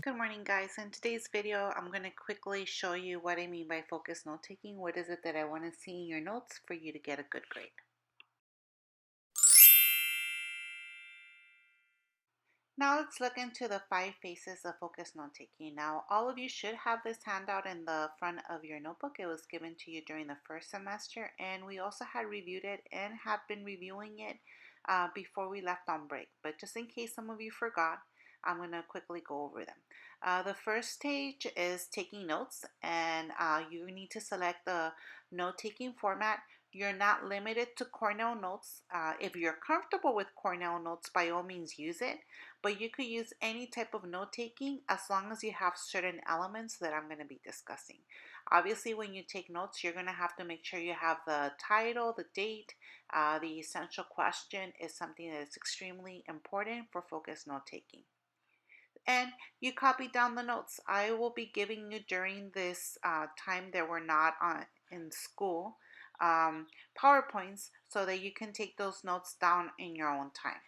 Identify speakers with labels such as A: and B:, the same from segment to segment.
A: Good morning, guys. In today's video, I'm going to quickly show you what I mean by focused note taking. What is it that I want to see in your notes for you to get a good grade? Now let's look into the 5 phases of focused note taking. Now, all of you should have this handout in the front of your notebook. It was given to you during the first semester, and we also had reviewed it and have been reviewing it before we left on break. But just in case some of you forgot, I'm going to quickly go over them. The first stage is taking notes, and you need to select the note-taking format. You're not limited to Cornell notes. If you're comfortable with Cornell notes, by all means use it, but you could use any type of note-taking as long as you have certain elements that I'm going to be discussing. Obviously, when you take notes, you're going to have to make sure you have the title, the date, the essential question is something that is extremely important for focused note-taking. And you copy down the notes. I will be giving you during this time that we're not in school PowerPoints so that you can take those notes down in your own time.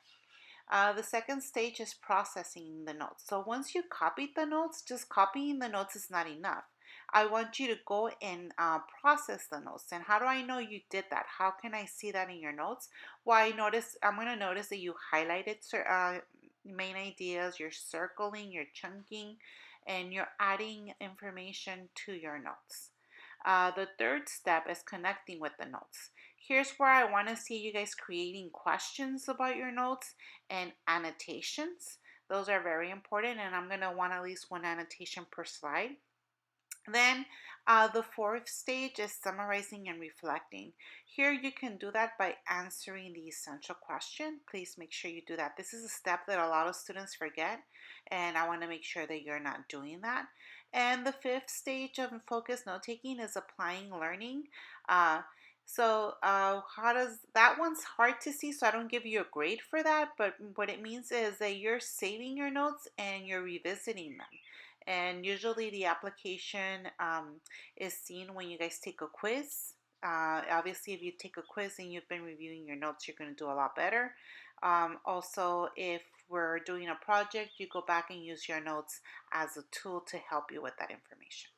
A: The second stage is processing the notes. So once you copied the notes, just copying the notes is not enough. I want you to go and process the notes. And how do I know you did that? How can I see that in your notes? Well, I'm going to notice that you highlighted main ideas, you're circling, you're chunking, and you're adding information to your notes. The third step is connecting with the notes. Here's where I want to see you guys creating questions about your notes and annotations. Those are very important, and I'm going to want at least one annotation per slide. Then the fourth stage is summarizing and reflecting. Here you can do that by answering the essential question. Please make sure you do that. This is a step that a lot of students forget, and I want to make sure that you're not doing that. And the fifth stage of focused note taking is applying learning. How does that one's hard to see, so I don't give you a grade for that, but what it means is that you're saving your notes and you're revisiting them. And usually the application is seen when you guys take a quiz. Obviously, if you take a quiz and you've been reviewing your notes, you're going to do a lot better. Also, if we're doing a project, you go back and use your notes as a tool to help you with that information.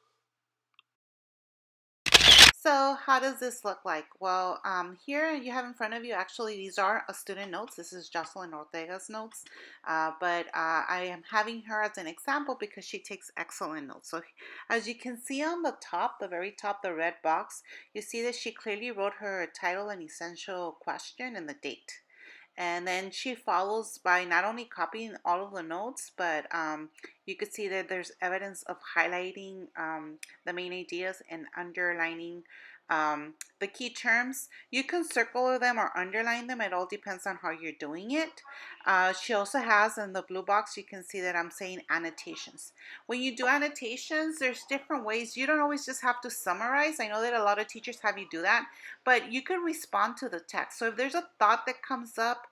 A: So how does this look like? Well, here you have in front of you, actually, these are student notes. This is Jocelyn Ortega's notes, but I am having her as an example because she takes excellent notes. So as you can see on the top, the very top, the red box, you see that she clearly wrote her title and essential question and the date. And then she follows by not only copying all of the notes, but you could see that there's evidence of highlighting the main ideas and underlining the key terms. You can circle them or underline them. It all depends on how you're doing it. She also has in the blue box, you can see that I'm saying annotations. When you do annotations, there's different ways. You don't always just have to summarize. I know that a lot of teachers have you do that, but you can respond to the text. So if there's a thought that comes up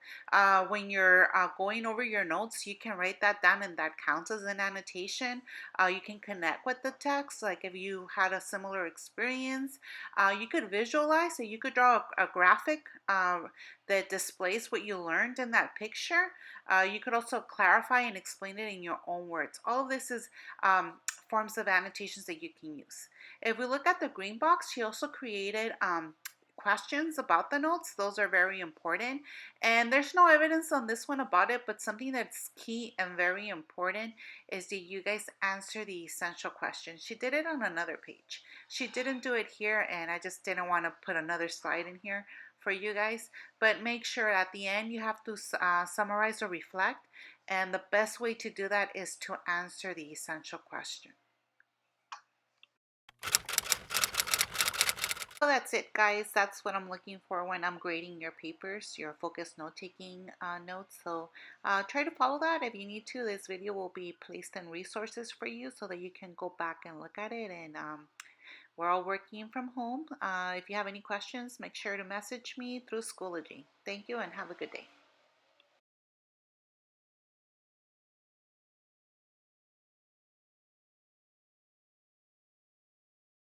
A: when you're going over your notes, you can write that down and that counts as an annotation. You can connect with the text, like if you had a similar experience. You could visualize, so you could draw a graphic that displays what you learned in that picture. You could also clarify and explain it in your own words. All of this is forms of annotations that you can use. If we look at the green box, she also created questions about the notes. Those are very important, and there's no evidence on this one about it, but something that's key and very important is that you guys answer the essential question. She did it on another page. She didn't do it here, and I just didn't want to put another slide in here for you guys, but make sure at the end you have to summarize or reflect, and the best way to do that is to answer the essential question. So that's it, guys. That's what I'm looking for when I'm grading your papers, your focused note-taking notes. So try to follow that. If you need to, this video will be placed in resources for you so that you can go back and look at it. And we're all working from home. If you have any questions, make sure to message me through Schoology. Thank you and have a good day.